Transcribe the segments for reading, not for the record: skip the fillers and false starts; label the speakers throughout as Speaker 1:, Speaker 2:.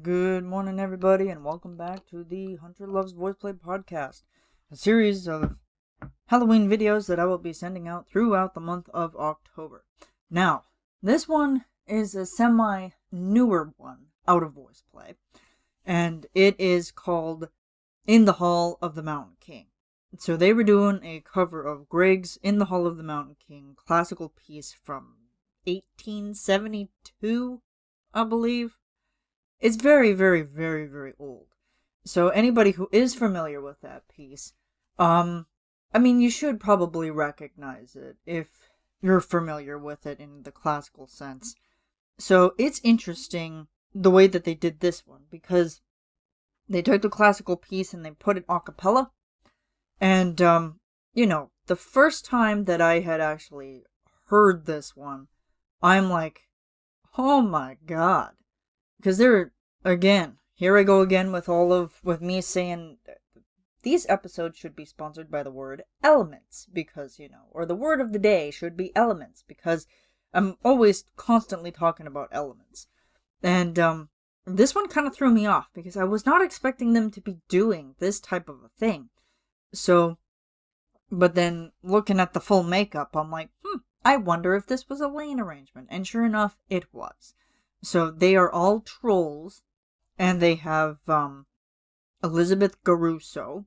Speaker 1: Good morning, everybody, and welcome back to the Hunter Loves Voiceplay podcast, a series of Halloween videos that I will be sending out throughout the month of October. Now, this one is a semi-newer one out of Voiceplay, and it is called In the Hall of the Mountain King. So they were doing a cover of Grieg's In the Hall of the Mountain King, classical piece from 1872, I believe. It's very, very, very, very old. So anybody who is familiar with that piece, you should probably recognize it if you're familiar with it in the classical sense. So it's interesting the way that they did this one, because they took the classical piece and they put it a cappella. And, the first time that I had actually heard this one, I'm like, oh my god. Because here I go again with me saying these episodes should be sponsored by the word elements, because, or the word of the day should be elements, because I'm always constantly talking about elements. And, this one kind of threw me off, because I was not expecting them to be doing this type of a thing. So, but then looking at the full makeup, I'm like, I wonder if this was a Lane arrangement. And sure enough, it was. So they are all trolls, and they have Elizabeth Garrozzo,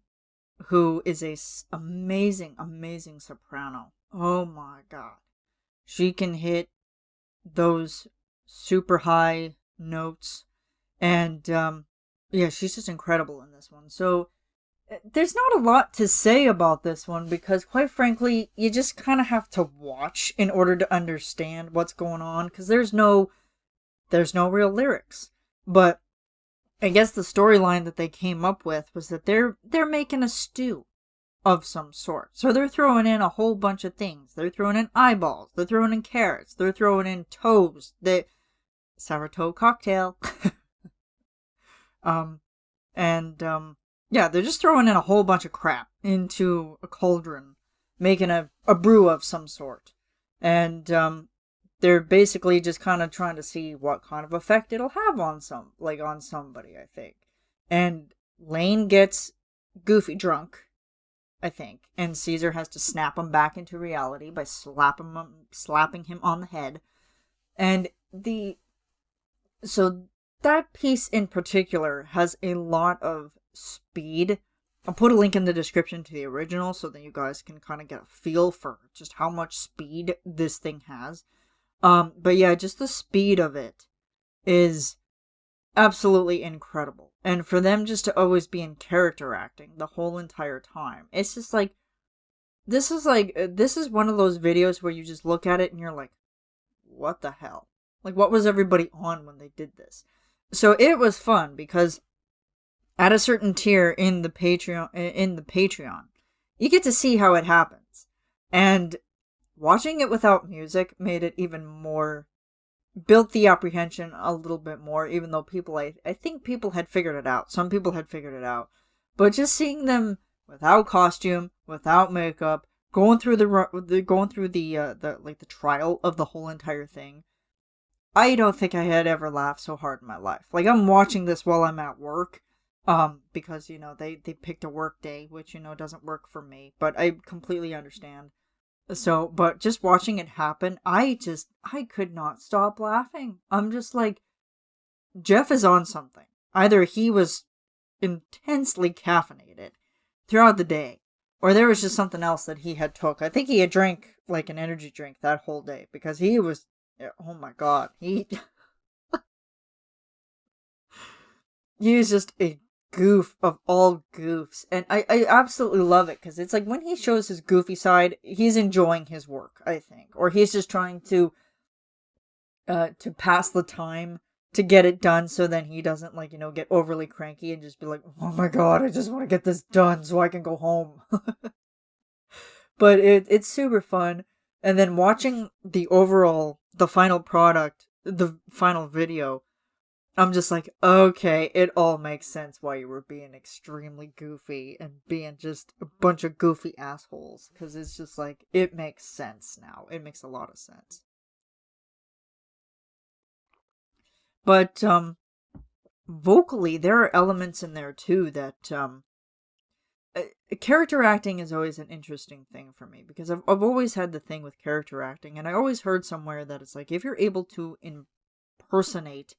Speaker 1: who is a amazing, amazing soprano. Oh my god. She can hit those super high notes, and she's just incredible in this one. So there's not a lot to say about this one, because quite frankly, you just kind of have to watch in order to understand what's going on, because there's no real lyrics. But I guess the storyline that they came up with was that they're making a stew of some sort. So they're throwing in a whole bunch of things. They're throwing in eyeballs. They're throwing in carrots. They're throwing in toes. Sour toe cocktail. They're just throwing in a whole bunch of crap into a cauldron, making a brew of some sort. And they're basically just kind of trying to see what kind of effect it'll have on somebody, I think. And Lane gets goofy drunk, I think, and Caesar has to snap him back into reality by slapping him on the head. And so that piece in particular has a lot of speed. I'll put a link in the description to the original so that you guys can kind of get a feel for just how much speed this thing has. But yeah, just the speed of it is absolutely incredible. And for them just to always be in character acting the whole entire time, it's just like, this is one of those videos where you just look at it and you're like, what the hell? Like, what was everybody on when they did this? So it was fun, because at a certain tier in the Patreon, you get to see how it happens. And watching it without music made it even more, built the apprehension a little bit more, even though I think people had figured it out. Some people had figured it out. But just seeing them without costume, without makeup, going through the trial of the whole entire thing, I don't think I had ever laughed so hard in my life. Like, I'm watching this while I'm at work, because, they picked a work day, which, doesn't work for me, but I completely understand. So, but just watching it happen, I could not stop laughing. I'm just like, Jeff is on something. Either he was intensely caffeinated throughout the day, or there was just something else that he had took. I think he had drank like an energy drink that whole day, because he was, oh my god, he was just a goof of all goofs. And I absolutely love it, because it's like, when he shows his goofy side, he's enjoying his work, I think. Or he's just trying to pass the time, to get it done, so then he doesn't, get overly cranky and just be like, oh my god, I just want to get this done so I can go home. But it's super fun. And then watching the final product, the final video, I'm just like, okay, it all makes sense why you were being extremely goofy and being just a bunch of goofy assholes. Because it's just like, it makes sense now. It makes a lot of sense. But vocally, there are elements in there too that character acting is always an interesting thing for me, because I've always had the thing with character acting, and I always heard somewhere that it's like if you're able to impersonate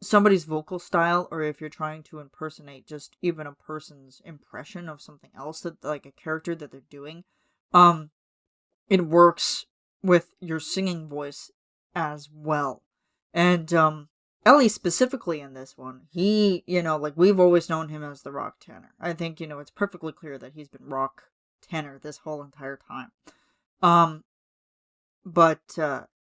Speaker 1: somebody's vocal style, or if you're trying to impersonate just even a person's impression of something else, that like a character that they're doing, it works with your singing voice as well. And Ellie specifically in this one, he, like we've always known him as the rock tenor. I think, it's perfectly clear that he's been rock tenor this whole entire time. But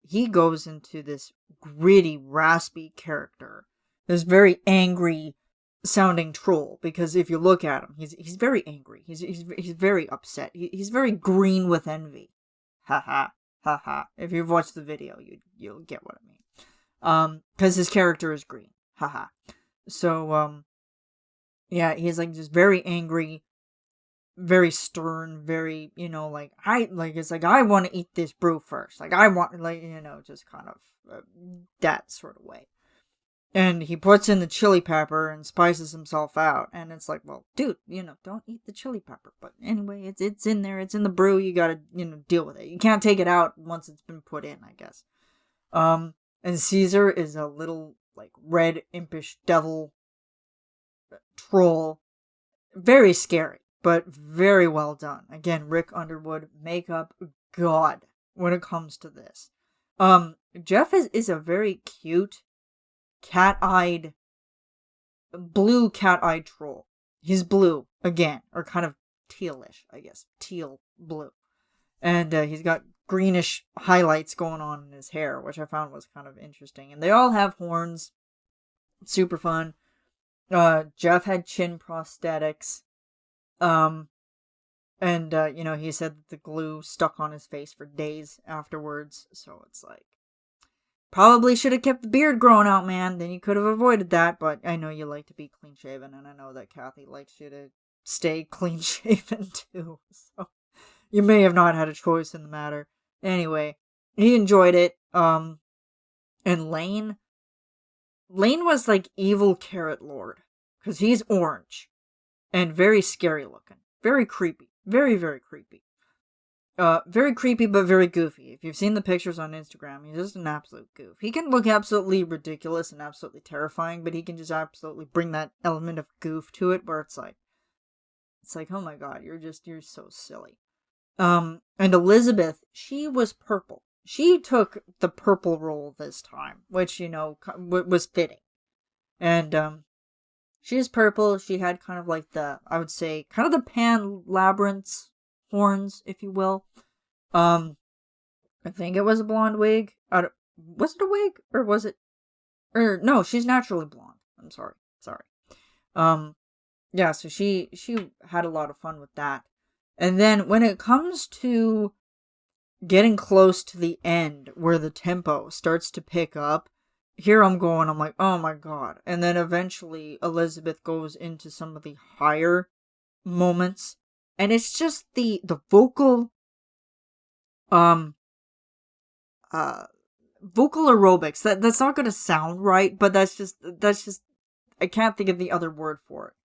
Speaker 1: he goes into this gritty, raspy character, this very angry sounding troll, because if you look at him, he's very angry. He's very upset. He's very green with envy. Ha ha ha ha. If you've watched the video, you'll get what I mean. Because his character is green. Ha ha. So yeah, he's like just very angry, very stern, very, it's like, I want to eat this brew first. Like, I want, just kind of that sort of way. And he puts in the chili pepper and spices himself out. And it's like, well, dude, don't eat the chili pepper. But anyway, it's in there. It's in the brew. You gotta, deal with it. You can't take it out once it's been put in, I guess. And Caesar is a little, like, red, impish devil troll. Very scary, but very well done. Again, Rick Underwood, makeup, god, when it comes to this. Jeff is a very cute, blue cat-eyed troll. He's blue, again, or kind of tealish, I guess. Teal blue. And he's got greenish highlights going on in his hair, which I found was kind of interesting. And they all have horns. Super fun. Jeff had chin prosthetics. And, he said that the glue stuck on his face for days afterwards. So it's like, probably should have kept the beard growing out, man. Then you could have avoided that. But I know you like to be clean shaven, and I know that Kathy likes you to stay clean shaven too. So you may have not had a choice in the matter. Anyway, he enjoyed it. And Lane was like evil Carrot Lord, because he's orange and very scary looking, very creepy, very, very creepy. Very creepy, but very goofy. If you've seen the pictures on Instagram, he's just an absolute goof. He can look absolutely ridiculous and absolutely terrifying, but he can just absolutely bring that element of goof to it, where it's like, oh my god, you're so silly. And Elizabeth, she was purple. She took the purple role this time, which, was fitting. And, she's purple. She had kind of like I would say, kind of the Pan Labyrinth's horns, if you will. I think it was a blonde wig. Was it a wig? Or was it... no, she's naturally blonde. I'm sorry. Yeah, so she had a lot of fun with that. And then when it comes to getting close to the end, where the tempo starts to pick up, here I'm like, oh my god. And then eventually Elizabeth goes into some of the higher moments, and it's just the vocal vocal aerobics. That's not gonna sound right, but that's just I can't think of the other word for it.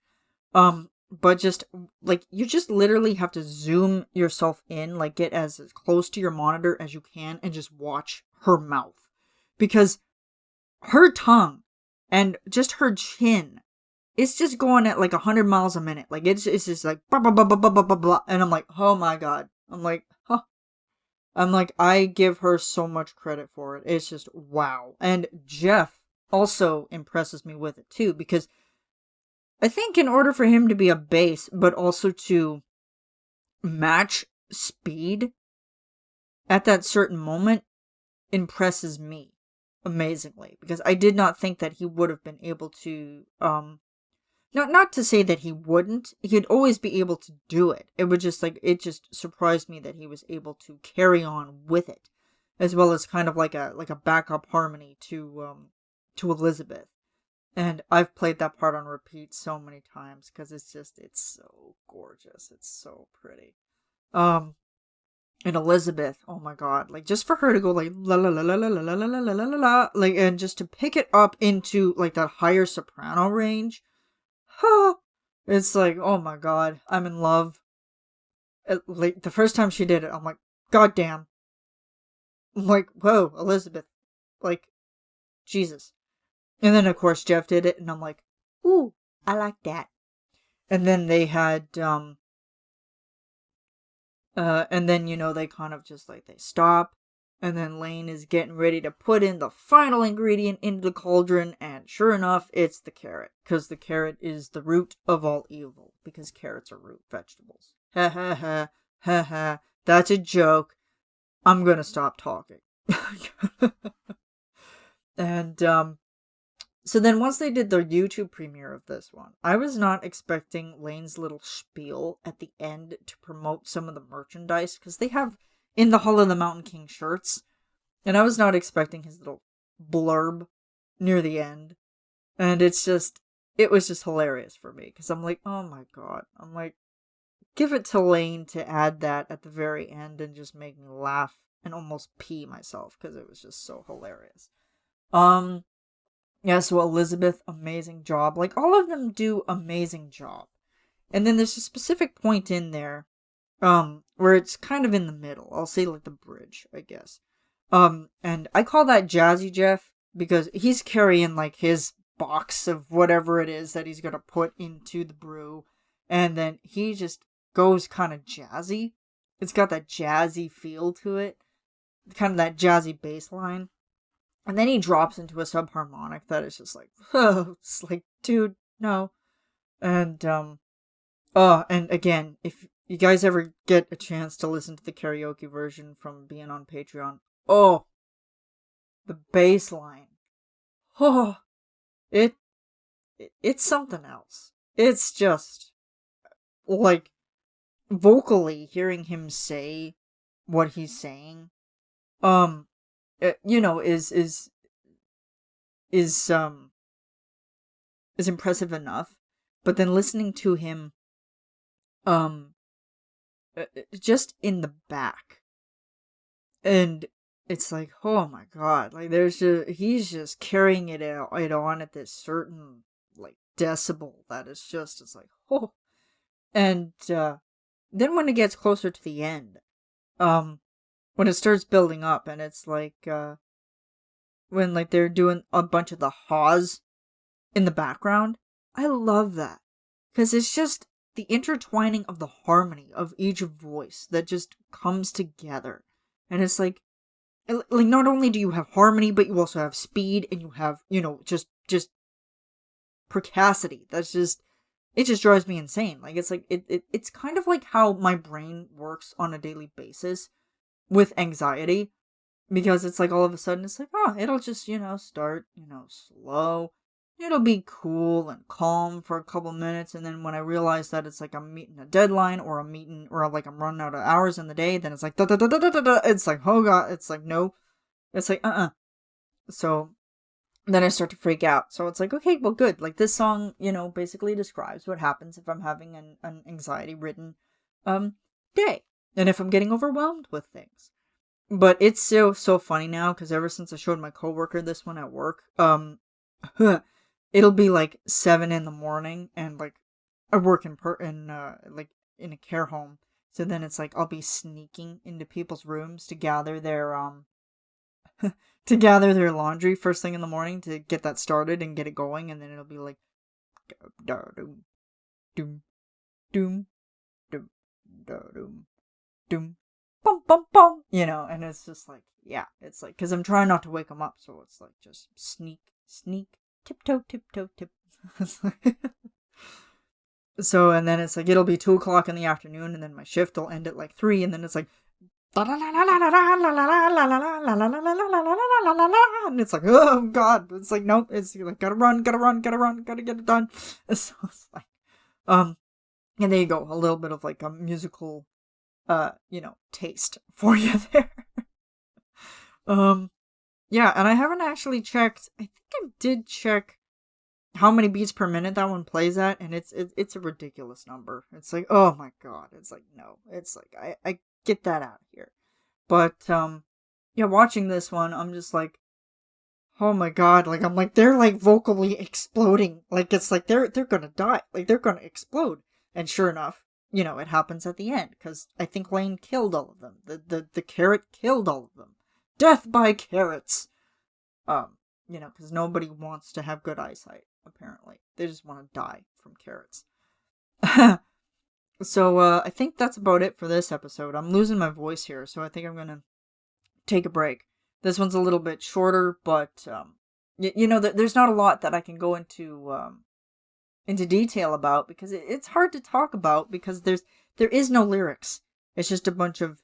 Speaker 1: But just, like, you just literally have to zoom yourself in, like, get as close to your monitor as you can, and just watch her mouth. Because her tongue and just her chin, it's just going at, like, 100 miles a minute. Like, it's just like, blah, blah, blah, blah, blah, blah, blah, blah. And I'm like, oh my god. I'm like, I give her so much credit for it. It's just, wow. And Jeff also impresses me with it, too, because I think in order for him to be a bass, but also to match speed at that certain moment, impresses me amazingly. Because I did not think that he would have been able to, not to say that he wouldn't, he'd always be able to do it. It would just, like, it just surprised me that he was able to carry on with it. As well as kind of like a backup harmony to Elizabeth. And I've played that part on repeat so many times, because it's so gorgeous. It's so pretty. And Elizabeth, oh my god, like just for her to go like la la la la la la la la la la la la, like, and just to pick it up into like that higher soprano range, it's like, oh my god, I'm in love. Like the first time she did it, I'm like, god damn. I'm like, whoa, Elizabeth, like, Jesus. And then of course Jeff did it, and I'm like, ooh, I like that. And then they had and then, they kind of just like, they stop. And then Lane is getting ready to put in the final ingredient into the cauldron. And sure enough, it's the carrot. Because the carrot is the root of all evil. Because carrots are root vegetables. Ha ha ha. Ha ha. That's a joke. I'm gonna stop talking. And, so then once they did the YouTube premiere of this one, I was not expecting Lane's little spiel at the end to promote some of the merchandise, because they have in the Hall of the Mountain King shirts, and I was not expecting his little blurb near the end. And it was just hilarious for me, because I'm like, oh my god. I'm like, give it to Lane to add that at the very end and just make me laugh and almost pee myself, because it was just so hilarious. Yeah, so Elizabeth, amazing job. Like, all of them do amazing job. And then there's a specific point in there, where it's kind of in the middle. I'll say, like, the bridge, I guess. And I call that Jazzy Jeff, because he's carrying, like, his box of whatever it is that he's gonna put into the brew. And then he just goes kind of jazzy. It's got that jazzy feel to it. Kind of that jazzy bass line. And then he drops into a subharmonic that is just like, oh, it's like, dude, no. And, and again, if you guys ever get a chance to listen to the karaoke version from being on Patreon, oh, the bass line, oh, it's something else. It's just, like, vocally hearing him say what he's saying, is impressive enough, but then listening to him just in the back, and it's like, oh my god, like he's just carrying it on at this certain like decibel that is just, it's like, oh. And then when it gets closer to the end, when it starts building up, and it's like when like they're doing a bunch of the haws in the background, I love that, because it's just the intertwining of the harmony of each voice that just comes together. And it's like not only do you have harmony, but you also have speed, and you have, just precocity. That's just, it just drives me insane. Like, it's like, it's kind of like how my brain works on a daily basis with anxiety, because it's like all of a sudden it's like, oh, it'll just, start, slow. It'll be cool and calm for a couple minutes, and then when I realize that it's like I'm meeting a deadline, or like I'm running out of hours in the day, then it's like da da da da da da. It's like, oh god, it's like, no, it's like So then I start to freak out. So it's like, okay, well, good. Like, this song, basically describes what happens if I'm having an anxiety-ridden day, and if I'm getting overwhelmed with things. But it's so funny now, because ever since I showed my coworker this one at work, it'll be like 7 a.m, and like I work in like in a care home, so then it's like I'll be sneaking into people's rooms to gather their laundry first thing in the morning to get that started and get it going, and then it'll be like doom doom doom doom doom doom bum bum bum, and it's just like, yeah, it's like, because I'm trying not to wake them up, so it's like just sneak tiptoe tip. So, and then it's like it'll be 2 o'clock in the afternoon, and then my shift will end at like 3, and then it's like, and it's like, oh god, it's like, nope, it's like, gotta run, gotta get it done. So it's like, and there you go, a little bit of like a musical taste for you there. Yeah, and I haven't actually checked. I think I did check how many beats per minute that one plays at, and it's a ridiculous number. It's like, oh my god, it's like, no, it's like, get that out of here. But, yeah, watching this one, I'm just like, oh my god, like, I'm like, they're, like, vocally exploding. Like, it's like, they're gonna die. Like, they're gonna explode. And sure enough, you know, it happens at the end, because I think Lane killed all of them. The carrot killed all of them. Death by carrots! You know, because nobody wants to have good eyesight, apparently. They just want to die from carrots. So, I think that's about it for this episode. I'm losing my voice here, so I think I'm gonna take a break. This one's a little bit shorter, but, you know, there's not a lot that I can go into detail about, because it's hard to talk about, because there is no lyrics. It's just a bunch of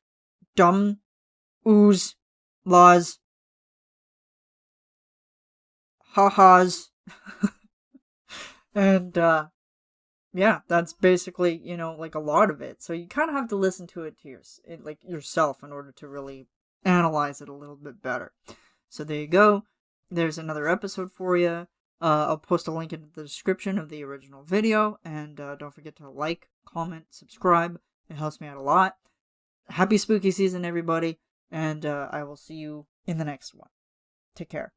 Speaker 1: dumb oohs, laws, ha-has, and, yeah, that's basically, you know, like, a lot of it. So you kind of have to listen to it to yourself in order to really analyze it a little bit better. So there you go. There's another episode for you. I'll post a link in the description of the original video, and don't forget to like, comment, subscribe. It helps me out a lot. Happy spooky season, everybody, and I will see you in the next one. Take care.